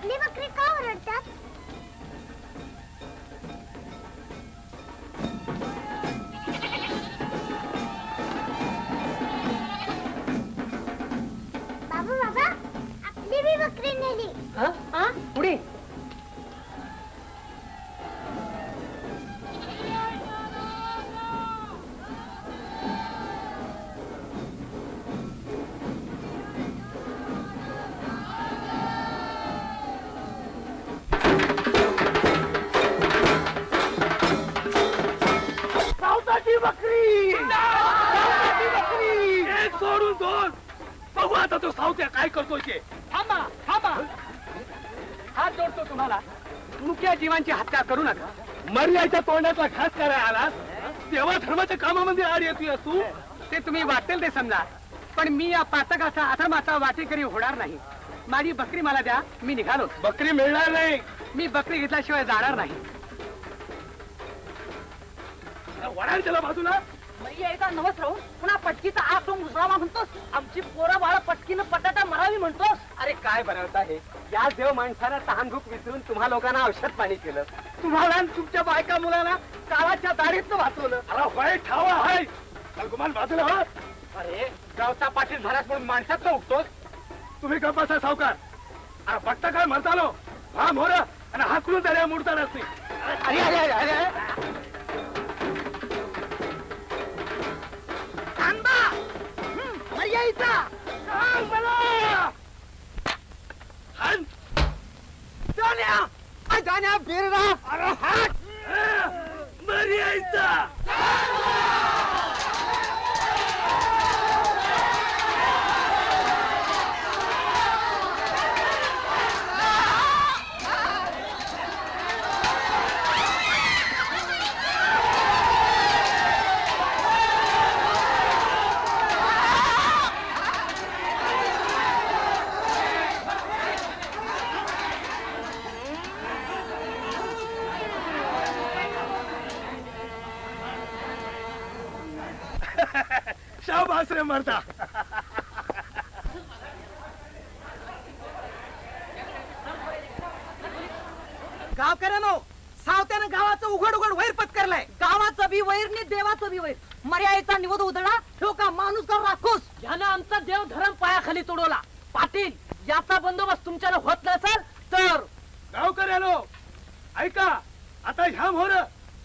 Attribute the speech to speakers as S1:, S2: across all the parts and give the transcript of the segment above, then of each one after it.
S1: आपली बकरी का ओरडतात? बाबा बाबा, आपली बी बकरी नेली.
S2: पुढे
S3: बकरी एक सोडून दोन. बघू आता तो सावत्या काय करतोय ते.
S2: थांबा थांबा, हात जोडतो तुम्हाला. मुक्या जीवांची हत्या करू नका.
S3: मर्याच्या तोंडातला घास करायला आलास तेव्हा धर्माच्या कामामध्ये आड येतोय तू.
S2: ते तुम्ही वाटेल ते समजा, पण मी या पातकाचा अधर्माचा वाटेकरी होणार नाही. माझी बकरी मला द्या, मी निघालो.
S3: बकरी मिळणार नाही.
S2: मी बकरी घेतल्याशिवाय जाणार नाही.
S3: वडाल त्याला बाजूला.
S4: यायचा नवस राहून पुन्हा पटकीचा आग मुसळावा म्हणतोस. आमची पोरं बाळ पटकीनं पटाटा मरावी म्हणतोस.
S2: अरे काय बनवत आहे. या देव माणसाला तहानभूक विसरून तुम्हा लोकांना औषध पाणी केलं. तुम्हाला आणि तुमच्या बायका मुलांना काळाच्या दाढीतनं वाचवलं.
S3: अरे होय ठावा हाय. गुमान बाजूला हो.
S2: अरे गावचा पाटील झालास म्हणून माणसात उठतोस.
S3: तुम्ही गप्पाचा सावकार. अरे बट्टा काय म्हणतालो हा मोर आणि हाकलून त्याला मोडता नसते.
S2: अरे अरे अरे अरे
S4: यायचा
S2: जाण्या बिररा.
S3: अरे हात मर्यायचा. शाबास रे मरता.
S4: गावकऱ्यानो, सावत्यानं गावाचं उघड उघड वैर पत्करलाय. गावाचं बी वैर नि देवाचं बी वैर. मर्यादेचा निवद उधळा ठेव का माणूस का राखूस. यानं आमचा देव धर्म पायाखाली तोडवला. पाटील, याचा बंदोबस्त तुमच्याला होत नसेल तर
S3: गावकऱ्यानो ऐका. आता ह्या मोर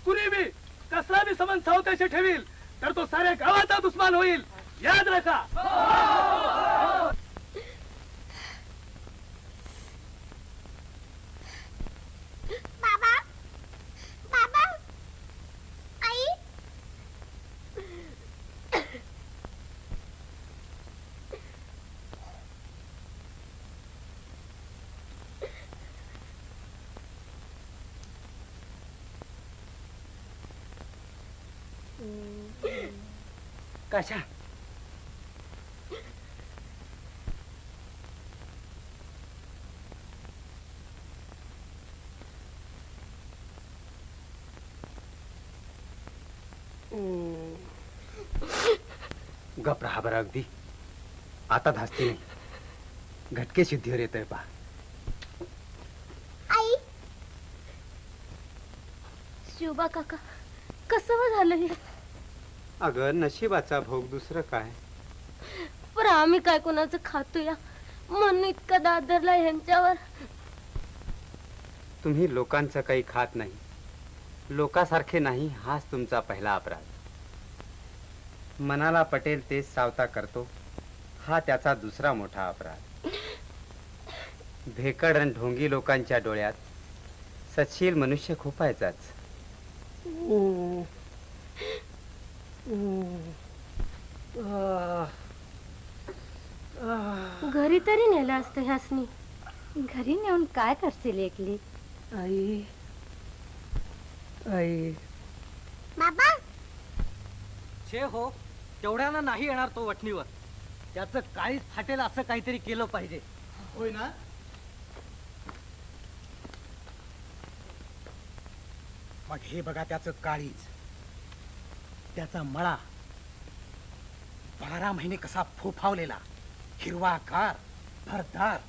S3: कुणी बी कसला बी संबंध सावत्याशी ठेवील तर तो साऱ्या गावाचा दुश्मन होईल. याद राखा.
S1: बाबा बाबा, आई.
S2: कशा गप राहा बरं. अगदी आता धास्ती नाही. घटके सिद्धीवर येतोय पा.
S1: आई. शिवबा काका, कसं झालं हे?
S5: अगं नशिबाचा भोग, दुसरं काय.
S1: पण आम्ही काय कोणाचं खातो या म्हणून इतका दादरला ह्यांच्यावर.
S5: तुम्ही लोकांचं काही खात नाही, लोकासारखे नाही, हाच तुमचा पहिला अपराध. मनाला पटेल तेच सावता करतो, हा त्याचा दुसरा मोठा अपराध. भेकड आणि ढोंगी लोकांच्या डोळ्यात सच्शील मनुष्य खुपायचाच.
S1: घरी तरी नेलं असतं ह्यासनी. घरी नेऊन काय करशील एकली?
S4: आई आई
S1: बाबा,
S4: छे हो, तेवढ्यानं नाही येणार तो वठणीवर. त्याचं काळीच फाटेल असं काहीतरी केलं पाहिजे. होय ना? मग हे बघा त्याचं काळीज, त्याचा मळा 12 महिने कसा फोफावलेला, हिरवागार, भरदार.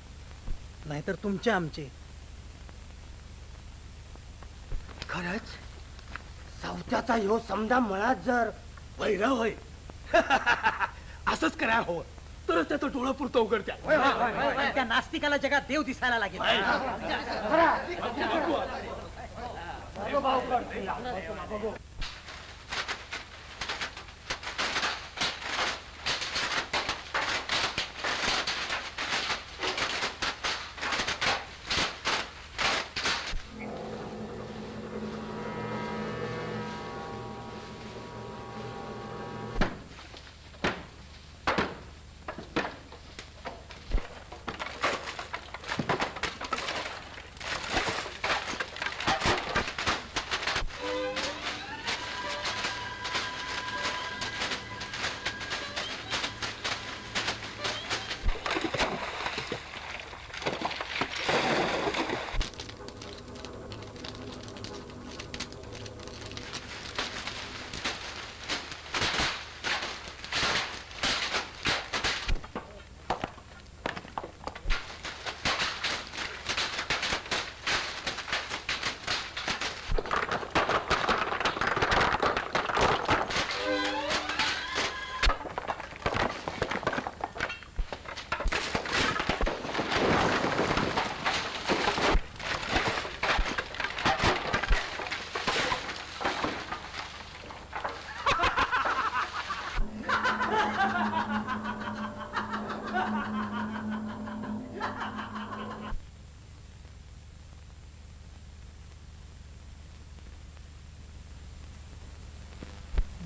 S4: नाहीतर तुमचे आमचे
S2: खरंच सावत्याचा ह्यो समजा मुळात जर
S3: वैरा होय असंच करायला हवं तरच त्याचं डोळं पुरतं उघडत्या
S4: पण त्या नास्तिकाला जगात देव दिसायला लागेल.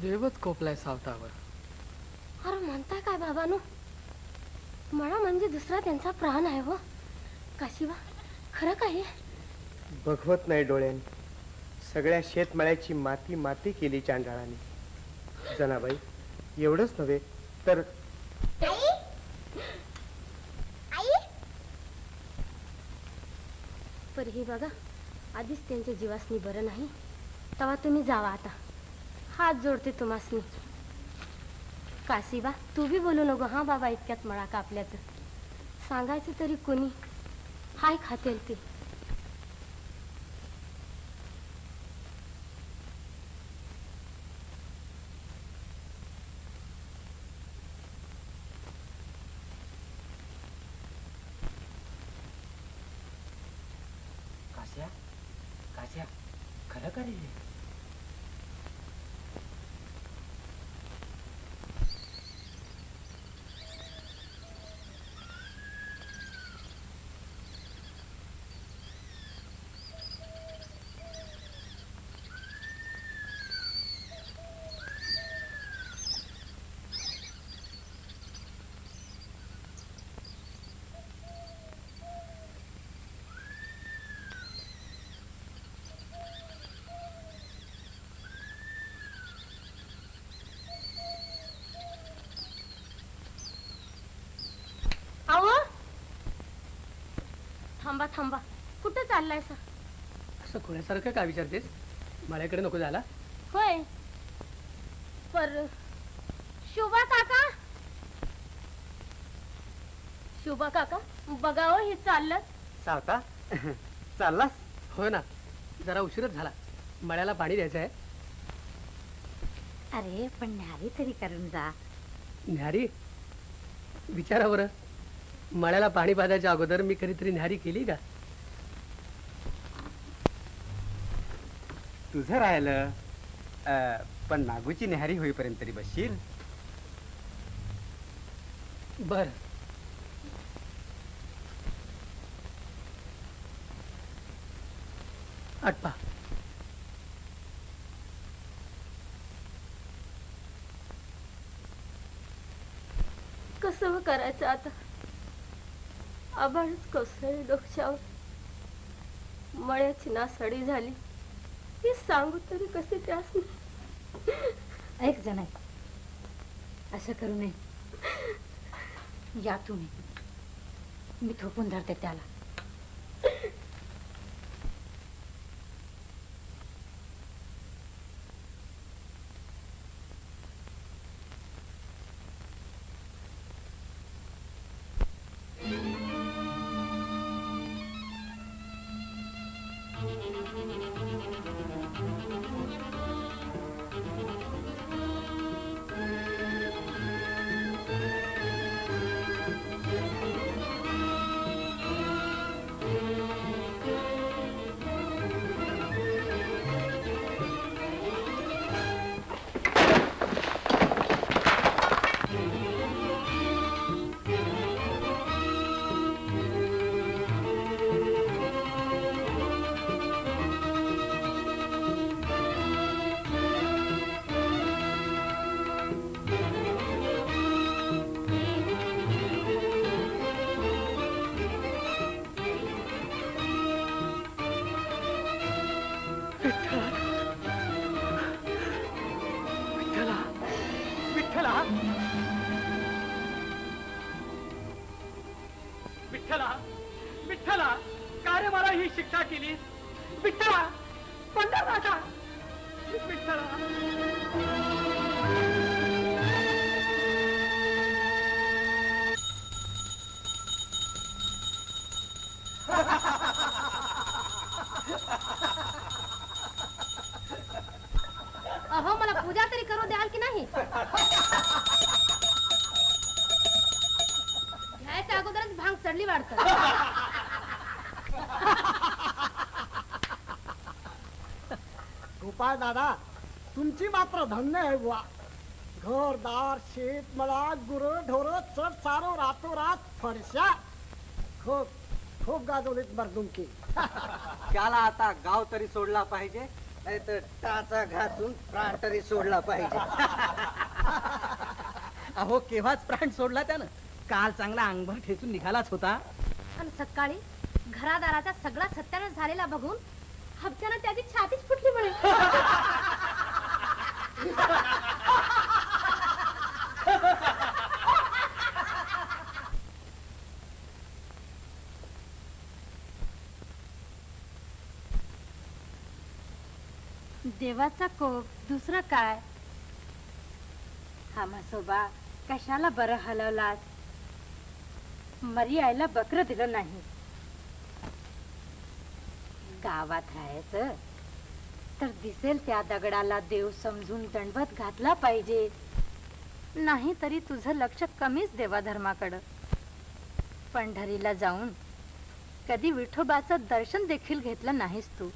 S6: देवच कोपलाय सावतावर.
S1: अरे म्हणताय काय बाबानो, मळा म्हणजे दुसरा त्यांचा प्राण आहे हो. काशिबा खरं काय?
S2: बघवत नाही डोळ्याने. सगळ्या शेतमळ्याची माती माती केली चांडाळाने. जनाबाई एवढंच नव्हे तर
S1: पर हे बघा, आधीच त्यांच्या जीवासनी बरं नाही. तेव्हा तुम्ही जावा आता. हात जोडते तुम्हासनी. काशीबा तू बी बोलू नको हा बाबा इतक्यात मळा कापल्याचं. सांगायचं तरी कोणी हाय खातेल ते.
S5: काश्या काश्या खरं का रे?
S1: अहो थांबा थांबा, कुठं चाललाय सा?
S6: असं खुण्यासारखं काय विचारतेस? माझ्याकडे नको झाला.
S1: होय पर शोभा काका, शोभा काका बघावं हे चाललं.
S5: सावता चाललास?
S6: हो ना, जरा उशीरच झाला. मळ्याला पाणी द्यायचं आहे.
S7: अरे पण न्यारी तरी करून जा.
S6: न्यारी विचारा बरं, मळ्याला पाणी पाजायच्या अगोदर मी कधीतरी न्यारी केली का?
S5: तुझं राहिलं. पण नागूची न्याहारी होईपर्यंत तरी बसशील.
S6: बर. आटपा.
S1: कसं करायचं आता? आभाळच कोसळली डोक्यावर. मळ्याची नासाडी झाली. हे सांगू तरी कसे त्यास?
S7: ऐक जनाई, असं करू नये. या तुम्ही, मी थोपून धरते त्याला.
S3: ही शिक्षा केली? विठ्ठला, पंढरनाथा, विठ्ठला.
S1: अहो मला पूजा तरी करू द्याल की नाही? घ्यायच्या अगोदरच भांग चढली वाढत.
S8: गोपाळ दादा, तुमची मात्र धन्य आहे बुवा. घरदार, शेतमळा, गुरं ढोर, चढ चारो, रातोरात फरशा. खूप खूप गाजवलीत मर्दुमकी.
S4: त्याला आता गाव तरी सोडला पाहिजे, नाही तर टाचा घासून प्राण तरी सोडला पाहिजे. अहो केव्हाच प्राण सोडला त्यानं. काल चांगला अंगभर ठेचून निघालाच होता.
S1: आणि सकाळी घरादाराचा सगळा सत्यानाश झालेला बघून हप्त्यानं त्याची छातीच फुटली म्हणे.
S7: देवाचा कोप दुसरं काय? हा म्हसोबा कशाला बरं हलवलास? मरी आईला बकर दिलं नाही. गावात राहायचं तर दिसेल त्या दगडाला देव समजून दंडवत घातला पाहिजे. नाही तरी तुझं लक्ष कमीच देवाधर्माकडं. पंढरीला जाऊन कधी विठोबाचं दर्शन देखील घेतलं नाहीस तू.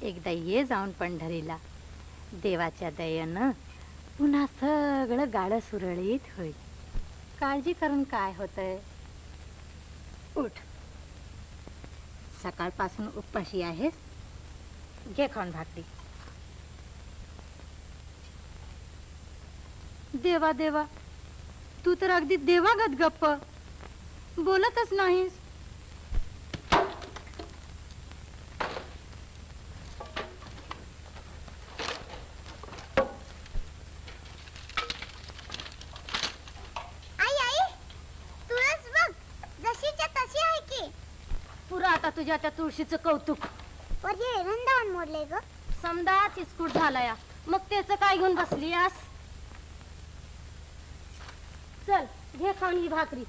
S7: एकदा ये जाऊन पंढरीला. देवाच्या दयेनं पुन्हा सगळं गाडं सुरळीत होईल. काळजी करून काय होतंय? उठ. सकाळपासून उपाशी आहेस. घे खाऊन भाकरी. देवा देवा, तू तर अगदी देवागत गप्प बोलतच नाहीस.
S1: आता तुझ्या त्या तुळशीचं कौतुक.
S9: वृंदावन मोडले ग.
S1: समदा चिस्कूट झालाय, मग त्याच काय घेऊन बसली आस? चल घे खाऊन ही भाकरी.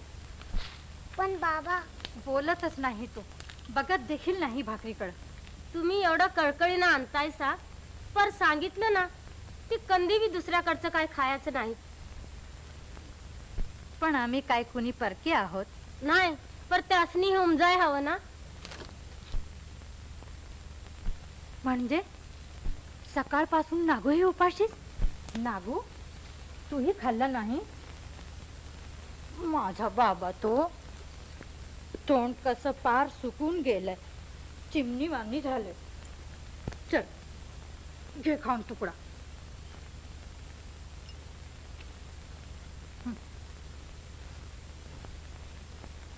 S9: पण बाबा
S7: बोलतच नाही तो, बघत देखील नाही भाकरीकडं.
S1: तुम्ही एवढं कळकळीनं आणतायसा, पर सांगितलं ना ती कंदी बी दुसऱ्याकडचं काय खायचं नाही.
S7: पण आम्ही काय कुणी परके आहोत?
S1: नाही, पर त्यासनी समजाय हवं ना.
S7: म्हणजे सकाळपासून नागूही उपाशीच? नागू, तूही खाल्लं नाही? माझा बाबा तो तोंड कसं पार सुकून गेलंय, चिमणी वाणी झाले. चल घे खाऊन तुकडा.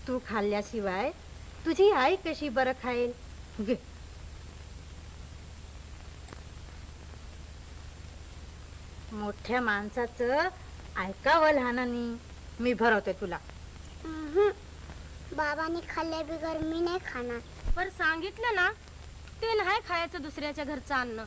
S7: तू खाल्ल्याशिवाय तुझी आई कशी बरं खाईल? घे. मोठ्या माणसाचं ऐकावं लहानांनी. मी भरवते तुला.
S9: बाबांनी खाल्ल्या बिगर मी नाही खाणार.
S1: पर सांगितलं ना ते नाही खायचं दुसऱ्याच्या घरचं अन्न.